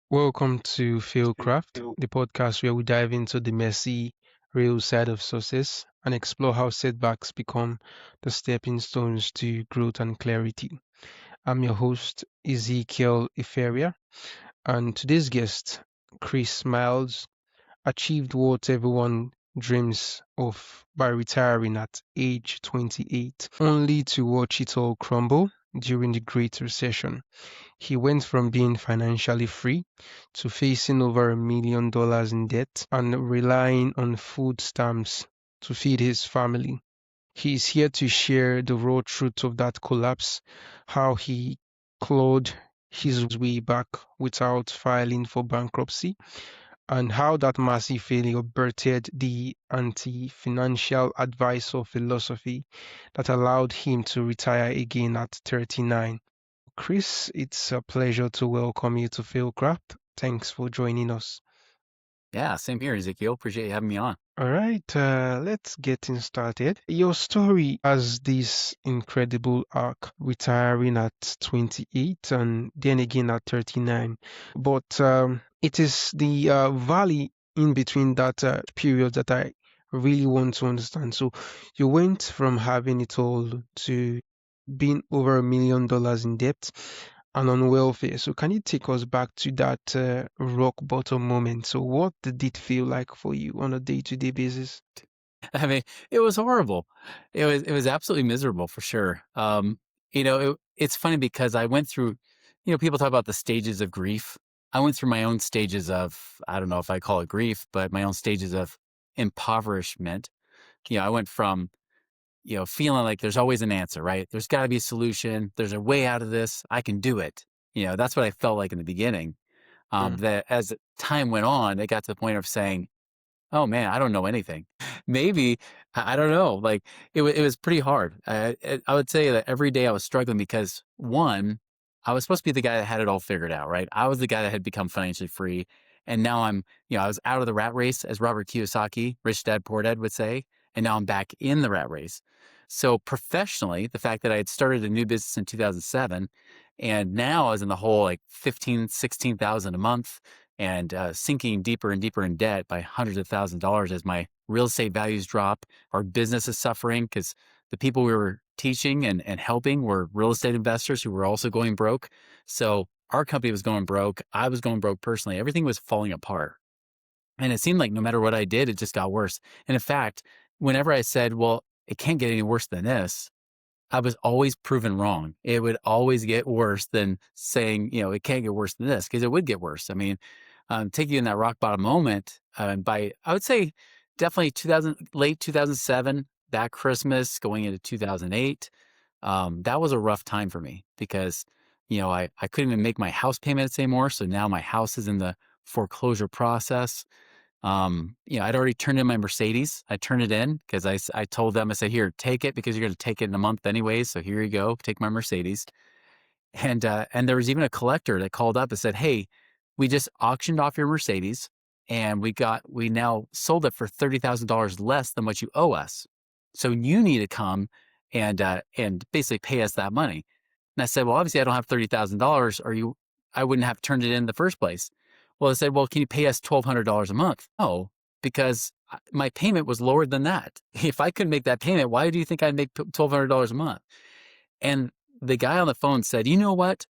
Welcome to FailCraft, the podcast where we dive into the messy, real side of success and explore how setbacks become the stepping stones to growth and clarity. I'm your host, Ezekiel Iferia, and today's guest, Chris Miles, achieved what everyone dreams of by retiring at age 28, only to watch it all crumble during the Great Recession. He went from being financially free to facing over $1 million in debt and relying on food stamps to feed his family. He is here to share the raw truth of that collapse, how he clawed his way back without filing for bankruptcy, and how that massive failure birthed the anti-financial advisor philosophy that allowed him to retire again at 39. Chris, it's a pleasure to welcome you to FailCraft. Thanks for joining us. Yeah, same here, Ezekiel. Appreciate you having me on. All right, let's get started. Your story has this incredible arc, retiring at 28 and then again at 39. But it is the valley in between that period that I really want to understand. So you went from having it all to being over $1 million in debt and on welfare. So can you take us back to that rock bottom moment? So what did it feel like for you on a day-to-day basis? I mean, it was horrible. It was absolutely miserable for sure. It's funny because I went through, people talk about the stages of grief. I went through my own stages of, I don't know if I call it grief, but my own stages of impoverishment. I went from, feeling like there's always an answer, right? There's got to be a solution. There's a way out of this. I can do it. That's what I felt like in the beginning. Mm, That as time went on, it got to the point of saying, oh man, I don't know anything. Maybe I don't know. Like it was pretty hard. I would say that every day I was struggling because one, I was supposed to be the guy that had it all figured out, right? I was the guy that had become financially free, and now I was out of the rat race, as Robert Kiyosaki, Rich Dad Poor Dad would say, and now I'm back in the rat race. So professionally, the fact that I had started a new business in 2007, and now I was in the whole like 15, 16,000 a month and sinking deeper and deeper in debt by hundreds of thousands of dollars as my real estate values drop. Our business is suffering because the people we were teaching and helping were real estate investors who were also going broke. So our company was going broke. I was going broke personally. Everything was falling apart. And it seemed like no matter what I did, it just got worse. And in fact, whenever I said, well, it can't get any worse than this, I was always proven wrong. It would always get worse than saying, it can't get worse than this because it would get worse. I mean, take you in that rock bottom moment by, I would say, definitely late 2007, that Christmas going into 2008. That was a rough time for me because, I couldn't even make my house payments anymore. So now my house is in the foreclosure process. I'd already turned in my Mercedes. I turned it in because I told them, I said, here, take it because you're going to take it in a month anyways. So here you go, take my Mercedes. And there was even a collector that called up and said, hey, we just auctioned off your Mercedes and we now sold it for $30,000 less than what you owe us. So you need to come and basically pay us that money. And I said, well, obviously I don't have $30,000 I wouldn't have turned it in the first place. Well, I said, well, can you pay us $1,200 a month? No, because my payment was lower than that. If I couldn't make that payment, why do you think I'd make $1,200 a month? And the guy on the phone said, you know what?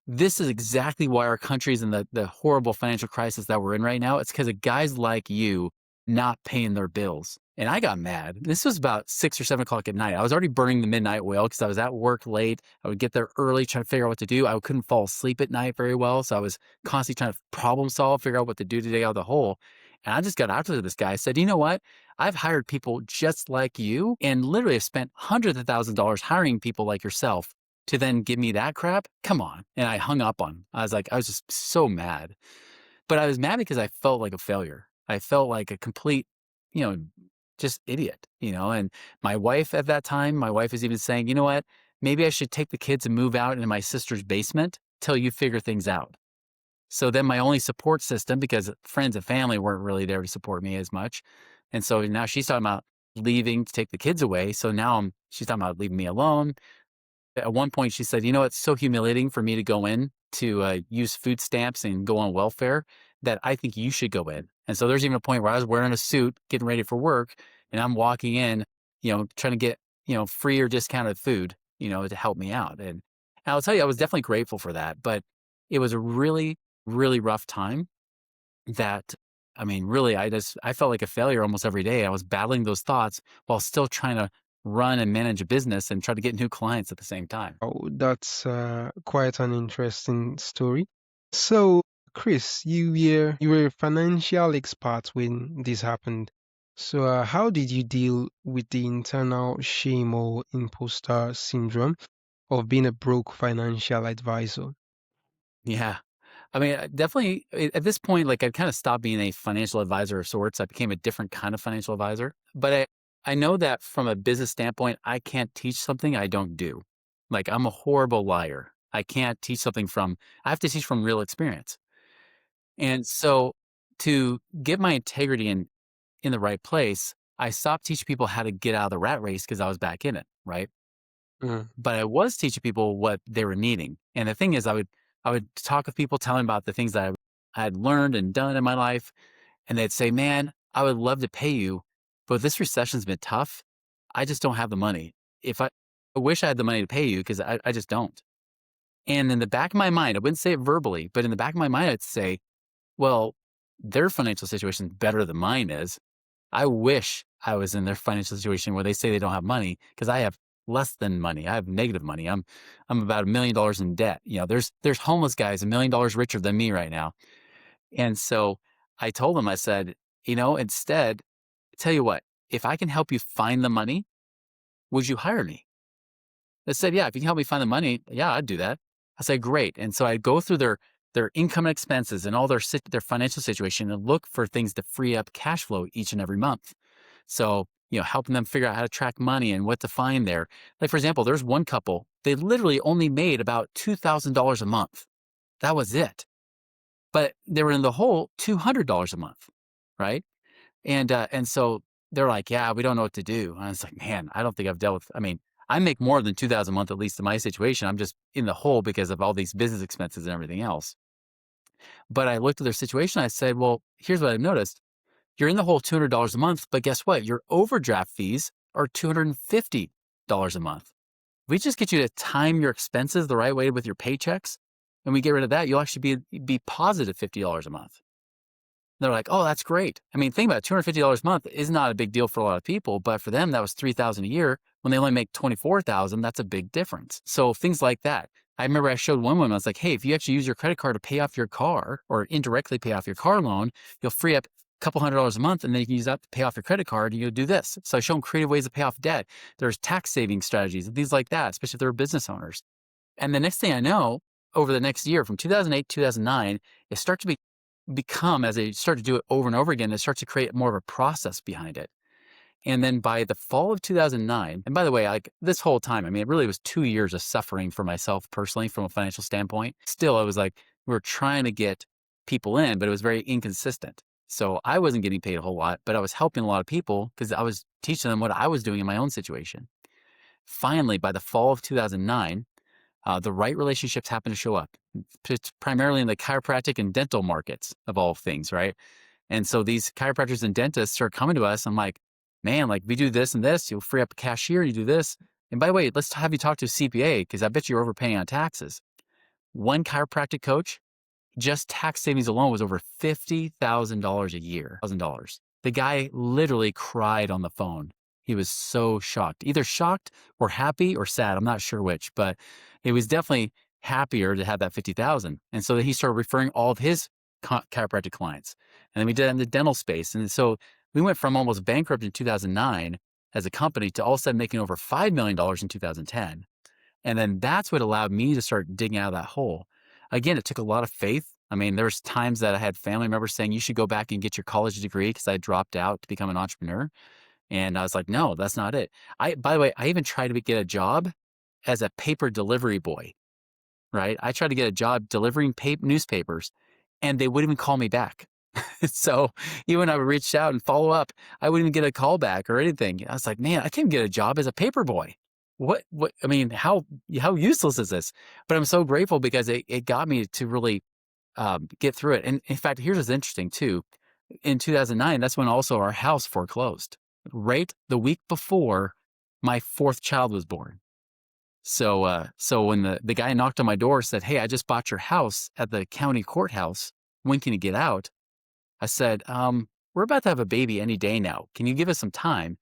This is exactly why our country's in the horrible financial crisis that we're in right now. It's because of guys like you not paying their bills. And I got mad. This was about 6 or 7 o'clock at night. I was already burning the midnight oil because I was at work late. I would get there early trying to figure out what to do. I couldn't fall asleep at night very well. So I was constantly trying to problem solve, figure out what to do to dig out of the hole. And I just got after this guy. I said, you know what? I've hired people just like you and literally have spent hundreds of thousands of dollars hiring people like yourself to then give me that crap. Come on. And I hung up on him. I was just so mad. But I was mad because I felt like a failure. I felt like a complete, you know, just idiot, and my wife at that time, my wife was even saying, you know what, maybe I should take the kids and move out into my sister's basement till you figure things out. So then my only support system, because friends and family weren't really there to support me as much. And so now she's talking about leaving to take the kids away. So now she's talking about leaving me alone. At one point, she said, "You know, it's so humiliating for me to go in to use food stamps and go on welfare that I think you should go in." And so there's even a point where I was wearing a suit, getting ready for work, and I'm walking in, trying to get, free or discounted food, to help me out. And I'll tell you, I was definitely grateful for that, but it was a really, really rough time that, I mean, really, I felt like a failure almost every day. I was battling those thoughts while still trying to run and manage a business and try to get new clients at the same time. Oh, that's quite an interesting story. So, Chris, you were a financial expert when this happened. So, how did you deal with the internal shame or imposter syndrome of being a broke financial advisor? Yeah. I mean, definitely at this point, like I kind of stopped being a financial advisor of sorts. I became a different kind of financial advisor. But I know that from a business standpoint, I can't teach something I don't do. Like I'm a horrible liar. I can't teach something I have to teach from real experience. And so to get my integrity in the right place, I stopped teaching people how to get out of the rat race because I was back in it. Right. Mm, But I was teaching people what they were needing. And the thing is, I would talk with people, telling about the things that I had learned and done in my life, and they'd say, "Man, I would love to pay you, but this recession's been tough. I just don't have the money. If I wish I had the money to pay you because I just don't." And in the back of my mind, I wouldn't say it verbally, but in the back of my mind, I'd say, "Well, their financial situation is better than mine is. I wish I was in their financial situation where they say they don't have money because I have less than money. I have negative money. I'm about $1 million in debt. There's homeless guys $1 million richer than me right now." And so I told them, I said, instead, tell you what, if I can help you find the money, would you hire me? They said, "Yeah, if you can help me find the money, yeah, I'd do that." I said, "Great." And so I'd go through their income and expenses and all their financial situation and look for things to free up cash flow each and every month. So, helping them figure out how to track money and what to find there. Like, for example, there's one couple, they literally only made about $2,000 a month. That was it. But they were in the hole $200 a month, right? And so they're like, "Yeah, we don't know what to do." And I was like, "Man, I don't think I've dealt with, I mean, I make more than 2,000 a month, at least in my situation. I'm just in the hole because of all these business expenses and everything else." But I looked at their situation. I said, "Well, here's what I've noticed. You're in the hole $200 a month, but guess what? Your overdraft fees are $250 a month. If we just get you to time your expenses the right way with your paychecks, and we get rid of that, you'll actually be positive $50 a month." They're like, "Oh, that's great." I mean, think about it, $250 a month is not a big deal for a lot of people, but for them, that was $3,000 a year. When they only make 24,000, that's a big difference. So things like that. I remember I showed one woman, I was like, "Hey, if you actually use your credit card to pay off your car or indirectly pay off your car loan, you'll free up a couple $100 a month, and then you can use that to pay off your credit card, and you'll do this." So I show them creative ways to pay off debt. There's tax saving strategies and things like that, especially if they're business owners. And the next thing I know, over the next year, from 2008 to 2009, it starts to become, as I start to do it over and over again, it starts to create more of a process behind it. And then by the fall of 2009, and by the way, like this whole time, I mean, it really was 2 years of suffering for myself personally from a financial standpoint. Still, I was like, we were trying to get people in, but it was very inconsistent. So I wasn't getting paid a whole lot, but I was helping a lot of people because I was teaching them what I was doing in my own situation. Finally, by the fall of 2009, the right relationships happen to show up. It's primarily in the chiropractic and dental markets of all things, right? And so these chiropractors and dentists start coming to us. I'm like, "Man, like we do this and this, you'll free up a cashier, you do this. And by the way, let's have you talk to a CPA because I bet you're overpaying on taxes." One chiropractic coach, just tax savings alone was over $50,000 a year. $1,000. The guy literally cried on the phone. He was so shocked, either shocked or happy or sad. I'm not sure which, but it was definitely happier to have that 50,000. And so he started referring all of his chiropractic clients. And then we did it in the dental space. And so we went from almost bankrupt in 2009 as a company to all of a sudden making over $5 million in 2010. And then that's what allowed me to start digging out of that hole. Again, it took a lot of faith. I mean, there's times that I had family members saying, "You should go back and get your college degree," because I dropped out to become an entrepreneur. And I was like, "No, that's not it." By the way, I even tried to get a job as a paper delivery boy, right? I tried to get a job delivering newspapers, and they wouldn't even call me back. So even when I would reach out and follow up, I wouldn't even get a call back or anything. I was like, "Man, I can't get a job as a paper boy." I mean, how useless is this? But I'm so grateful because it got me to really get through it. And in fact, here's what's interesting too. In 2009, that's when also our house foreclosed, right the week before my fourth child was born. So when the guy knocked on my door, said, "Hey, I just bought your house at the county courthouse. When can you get out?" I said, "We're about to have a baby any day now. Can you give us some time?"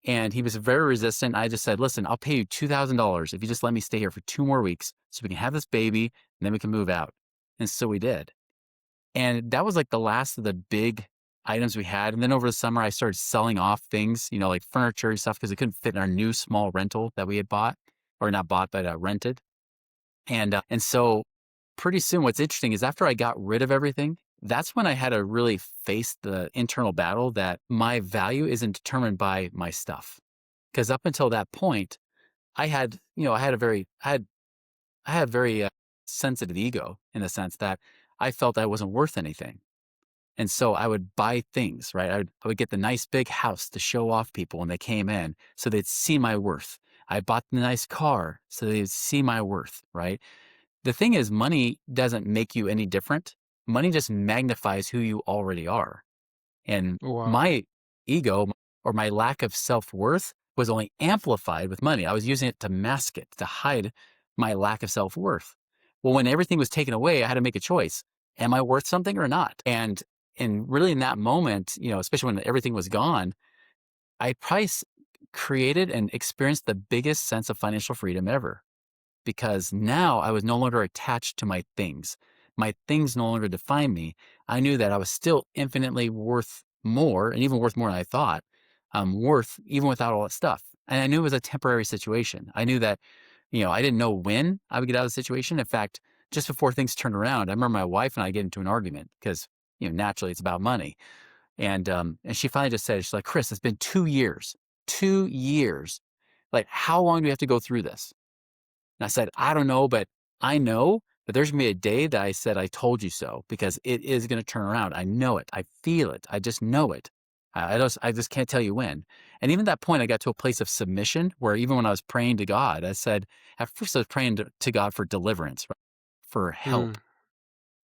And he was very resistant. I just said, "Listen, I'll pay you $2,000 if you just let me stay here for 2 more weeks so we can have this baby and then we can move out." And so we did. And that was like the last of the big items we had. And then over the summer, I started selling off things, like furniture and stuff because it couldn't fit in our new small rental that we had bought, or not bought, but rented. And so pretty soon, what's interesting is after I got rid of everything, that's when I had to really face the internal battle that my value isn't determined by my stuff. Because up until that point, I had, I had a very, I had very sensitive ego in the sense that I felt I wasn't worth anything. And so I would buy things, right? I would get the nice big house to show off people when they came in so they'd see my worth. I bought the nice car so they'd see my worth, right? The thing is, money doesn't make you any different. Money just magnifies who you already are. And Wow. my ego or my lack of self worth was only amplified with money. I was using it to mask it, to hide my lack of self worth. Well, when everything was taken away, I had to make a choice. Am I worth something or not? And really in that moment, especially when everything was gone, I probably created and experienced the biggest sense of financial freedom ever because now I was no longer attached to my things. My things no longer define me. I knew that I was still infinitely worth more and even worth more than I thought, worth even without all that stuff. And I knew it was a temporary situation. I knew that, I didn't know when I would get out of the situation. In fact, just before things turned around, I remember my wife and I get into an argument because, naturally it's about money. And she finally just said, she's like, "Chris, it's been 2 years, 2 years. Like, how long do we have to go through this?" And I said, "I don't know, but I know that there's gonna be a day that I said I told you so because it is gonna turn around. I know it. I feel it. I just know it. I just can't tell you when." And even at that point, I got to a place of submission where even when I was praying to God, I said, at first I was praying to God for deliverance, right, for Mm. help.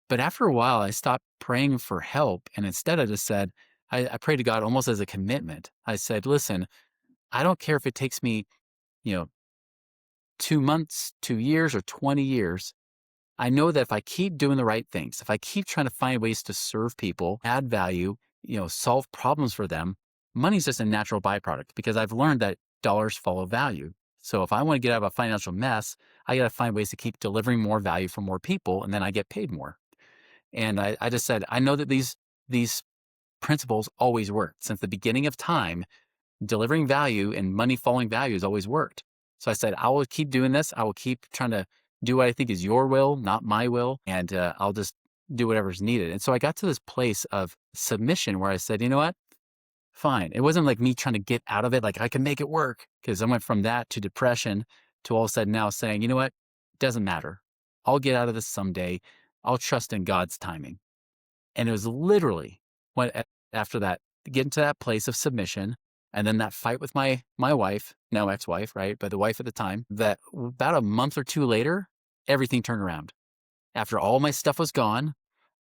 But after a while, I stopped praying for help. And instead I just said, I prayed to God almost as a commitment. I said, "Listen, I don't care if it takes me, you know, 2 months, 2 years, or 20 years. I know that if I keep doing the right things, if I keep trying to find ways to serve people, add value, solve problems for them, money's just a natural byproduct because I've learned that dollars follow value. So if I want to get out of a financial mess, I got to find ways to keep delivering more value for more people, and then I get paid more." And I just said, I know that these principles always worked since the beginning of time. Delivering value and money following value has always worked. So I said, "I will keep doing this. I will keep trying to do what I think is your will, not my will. And I'll just do whatever's needed." And so I got to this place of submission where I said, "You know what? Fine." It wasn't like me trying to get out of it, like I can make it work. Because I went from that to depression to all of a sudden now saying, "You know what? Doesn't matter. I'll get out of this someday. I'll trust in God's timing." And it was literally when after that, getting to that place of submission, and then that fight with my wife, now ex-wife, right? But the wife at the time, that about a month or two later, everything turned around. After all my stuff was gone,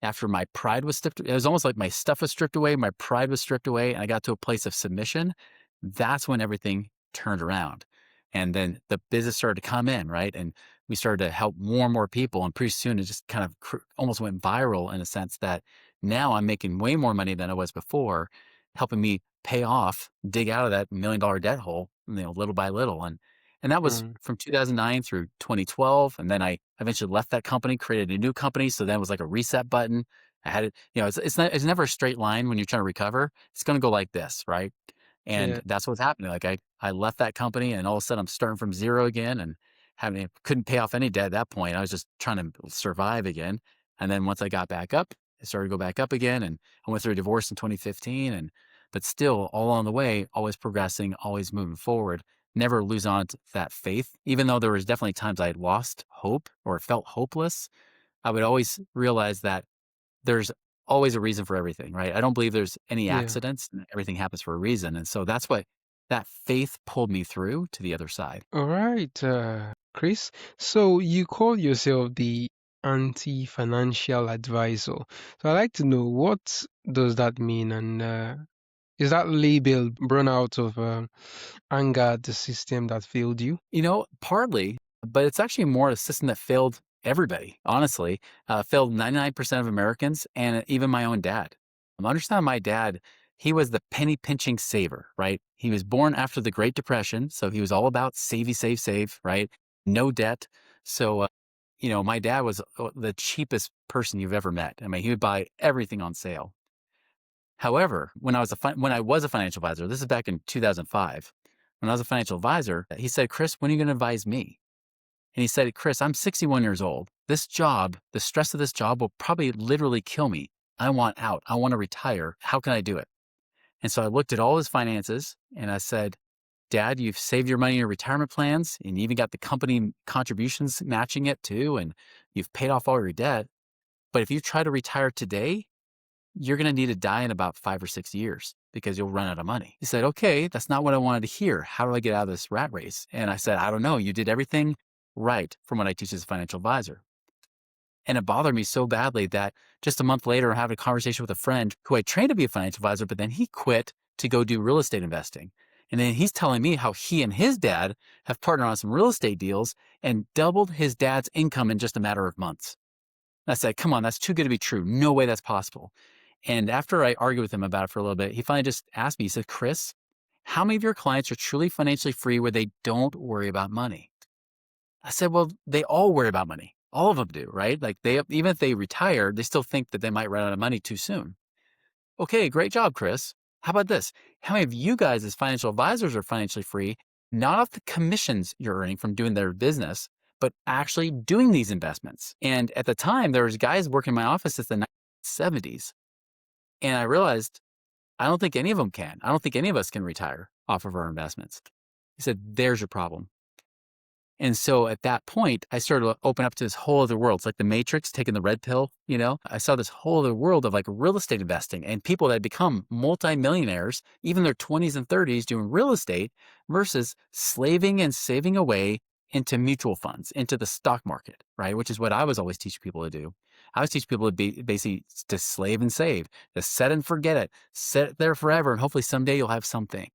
after my pride was stripped, it was almost like my stuff was stripped away, my pride was stripped away, and I got to a place of submission. That's when everything turned around. And then the business started to come in, right? And we started to help more and more people. And pretty soon it just kind of almost went viral in a sense that now I'm making way more money than I was before, helping me pay off, dig out of that $1 million debt hole, little by little. And that was Mm. from 2009 through 2012. And then I eventually left that company, created a new company. So then it was like a reset button. I had it, it's never a straight line when you're trying to recover. It's going to go like this, right? And Yeah. that's what's happening. Like I left that company and all of a sudden I'm starting from zero again and couldn't pay off any debt at that point. I was just trying to survive again. And then once I got back up, it started to go back up again. And I went through a divorce in 2015. But still all along the way, always progressing, always moving forward, never lose on to that faith. Even though there was definitely times I had lost hope or felt hopeless, I would always realize that there's always a reason for everything, right? I don't believe there's any Yeah. accidents. Everything happens for a reason. And so that's what that faith pulled me through to the other side. All right, Chris. So you call yourself the anti-financial advisor. So I'd like to know what does that mean, and is that label born out of anger at the system that failed you? Partly, but it's actually more a system that failed everybody, honestly, failed 99% of Americans and even my own dad. Understand my dad, he was the penny pinching saver, right? He was born after the Great Depression. So he was all about savey, save, right? No debt. So, my dad was the cheapest person you've ever met. I mean, he would buy everything on sale. However, when I was a financial advisor, this is back in 2005. When I was a financial advisor, he said, "Chris, when are you going to advise me?" And he said, "Chris, I'm 61 years old. This job, the stress of this job will probably literally kill me. I want out. I want to retire. How can I do it?" And so I looked at all his finances and I said, "Dad, you've saved your money in your retirement plans and you even got the company contributions matching it too. And you've paid off all your debt. But if you try to retire today, you're going to need to die in about 5 or 6 years because you'll run out of money." He said, "Okay, that's not what I wanted to hear. How do I get out of this rat race?" And I said, "I don't know. You did everything right from what I teach as a financial advisor." And it bothered me so badly that just a month later, I had a conversation with a friend who I trained to be a financial advisor, but then he quit to go do real estate investing. And then he's telling me how he and his dad have partnered on some real estate deals and doubled his dad's income in just a matter of months. And I said, "Come on, that's too good to be true. No way that's possible." And after I argued with him about it for a little bit, he finally just asked me, he said, "Chris, how many of your clients are truly financially free where they don't worry about money?" I said, "Well, they all worry about money. All of them do, right? Like even if they retire, they still think that they might run out of money too soon." "Okay, great job, Chris. How about this? How many of you guys as financial advisors are financially free, not off the commissions you're earning from doing their business, but actually doing these investments?" And at the time, there was guys working in my office since the 1970s. And I realized I don't think any of them can. I don't think any of us can retire off of our investments. He said, "There's your problem." And so at that point, I started to open up to this whole other world. It's like the Matrix taking the red pill, I saw this whole other world of like real estate investing and people that had become multimillionaires, even in their 20s and 30s doing real estate versus slaving and saving away into mutual funds, into the stock market, right? Which is what I was always teaching people to do. I was teaching people to be basically to slave and save, to set and forget it, set it there forever. And hopefully someday you'll have something.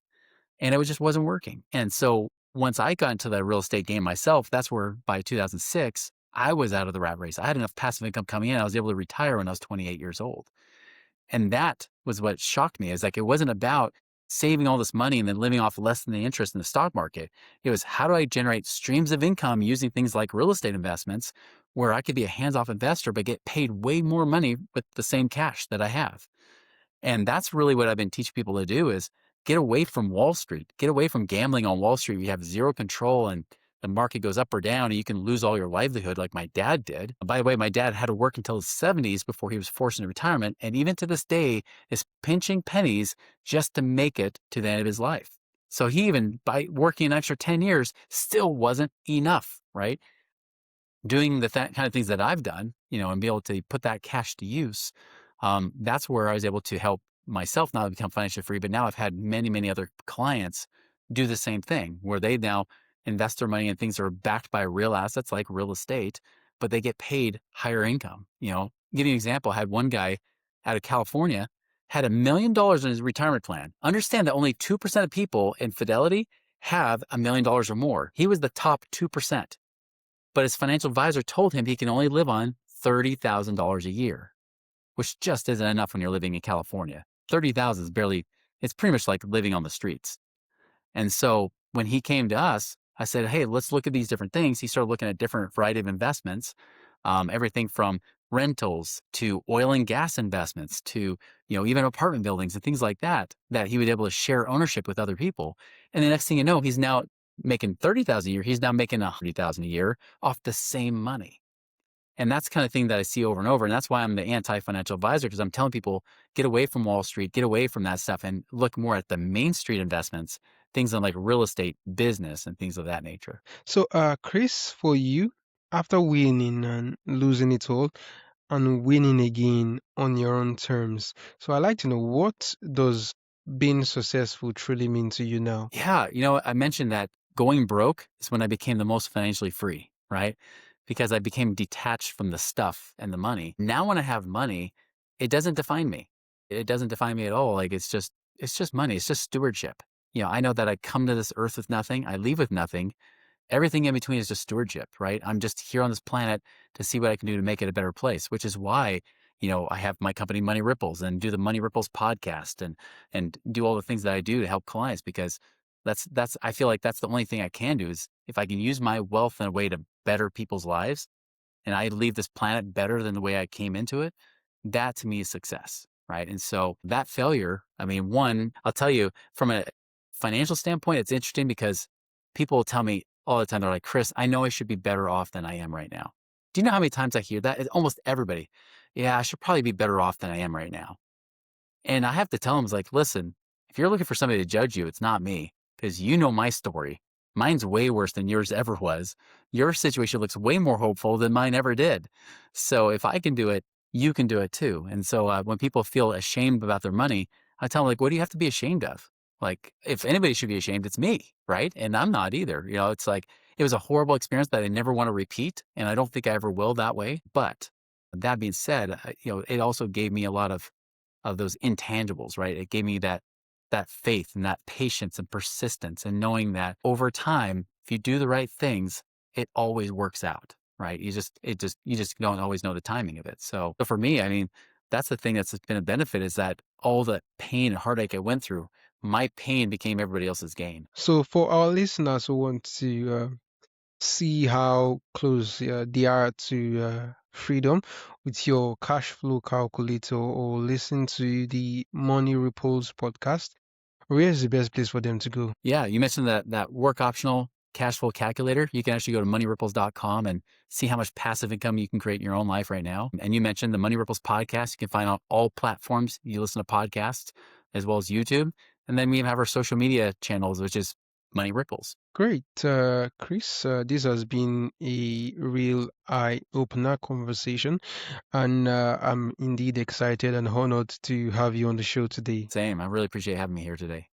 And it just wasn't working. And so once I got into the real estate game myself, that's where by 2006, I was out of the rat race. I had enough passive income coming in. I was able to retire when I was 28 years old. And that was what shocked me is like, it wasn't about saving all this money and then living off less than the interest in the stock market. It was how do I generate streams of income using things like real estate investments where I could be a hands-off investor, but get paid way more money with the same cash that I have. And that's really what I've been teaching people to do is get away from Wall Street, get away from gambling on Wall Street. You have zero control and the market goes up or down and you can lose all your livelihood like my dad did. By the way, my dad had to work until his 70s before he was forced into retirement. And even to this day is pinching pennies just to make it to the end of his life. So he even by working an extra 10 years still wasn't enough, right? Doing kind of things that I've done, and be able to put that cash to use, that's where I was able to help myself not become financially free. But now I've had many, many other clients do the same thing where they now invest their money in things that are backed by real assets like real estate, but they get paid higher income. Give you an example. I had one guy out of California had $1 million in his retirement plan. Understand that only 2% of people in Fidelity have $1 million or more. He was the top 2%. But his financial advisor told him he can only live on $30,000 a year, which just isn't enough when you're living in California. 30,000 is barely, it's pretty much like living on the streets. And so when he came to us, I said, "Hey, let's look at these different things." He started looking at different variety of investments, everything from rentals to oil and gas investments to, even apartment buildings and things like that, that he would be able to share ownership with other people. And the next thing you know, he's now making 30,000 a year. He's now making 100,000 a year off the same money. And that's the kind of thing that I see over and over. And that's why I'm the anti-financial advisor, because I'm telling people, get away from Wall Street, get away from that stuff and look more at the Main Street investments, things on like real estate, business, and things of that nature. So, Chris, for you, after winning and losing it all and winning again on your own terms, so I'd like to know what does being successful truly mean to you now? Yeah, I mentioned that going broke is when I became the most financially free, right? Because I became detached from the stuff and the money. Now when I have money, it doesn't define me. It doesn't define me at all. Like it's just money. It's just stewardship. I know that I come to this earth with nothing, I leave with nothing. Everything in between is just stewardship, right? I'm just here on this planet to see what I can do to make it a better place, which is why, I have my company Money Ripples and do the Money Ripples podcast and do all the things that I do to help clients because that's I feel like that's the only thing I can do is if I can use my wealth in a way to better people's lives and I leave this planet better than the way I came into it, that to me is success, right? And so that failure, I mean, one, I'll tell you from a financial standpoint, it's interesting because people will tell me all the time, they're like, Chris, I know I should be better off than I am right now. Do you know how many times I hear that? It's almost everybody. Yeah, I should probably be better off than I am right now. And I have to tell them, it's like, listen, if you're looking for somebody to judge you, it's not me because you know my story. Mine's way worse than yours ever was. Your situation looks way more hopeful than mine ever did. So if I can do it, you can do it too. And so when people feel ashamed about their money, I tell them, like, what do you have to be ashamed of? Like, if anybody should be ashamed, it's me, right? And I'm not either. It's like, it was a horrible experience that I never want to repeat. And I don't think I ever will that way. But that being said, it also gave me a lot of those intangibles, right? It gave me that faith and that patience and persistence and knowing that over time, if you do the right things, it always works out, right? You just don't always know the timing of it. So for me, I mean, that's the thing that's been a benefit is that all the pain and heartache I went through, my pain became everybody else's gain. So, for our listeners who want to see how close they are to freedom with your cash flow calculator or listen to the Money Ripples podcast, where is the best place for them to go? Yeah, you mentioned that work optional cash flow calculator. You can actually go to moneyripples.com and see how much passive income you can create in your own life right now. And you mentioned the Money Ripples podcast. You can find on all platforms you listen to podcasts, as well as YouTube. And then we have our social media channels, which is Money Ripples. Great, Chris. This has been a real eye-opener conversation, and I'm indeed excited and honored to have you on the show today. Same. I really appreciate having me here today.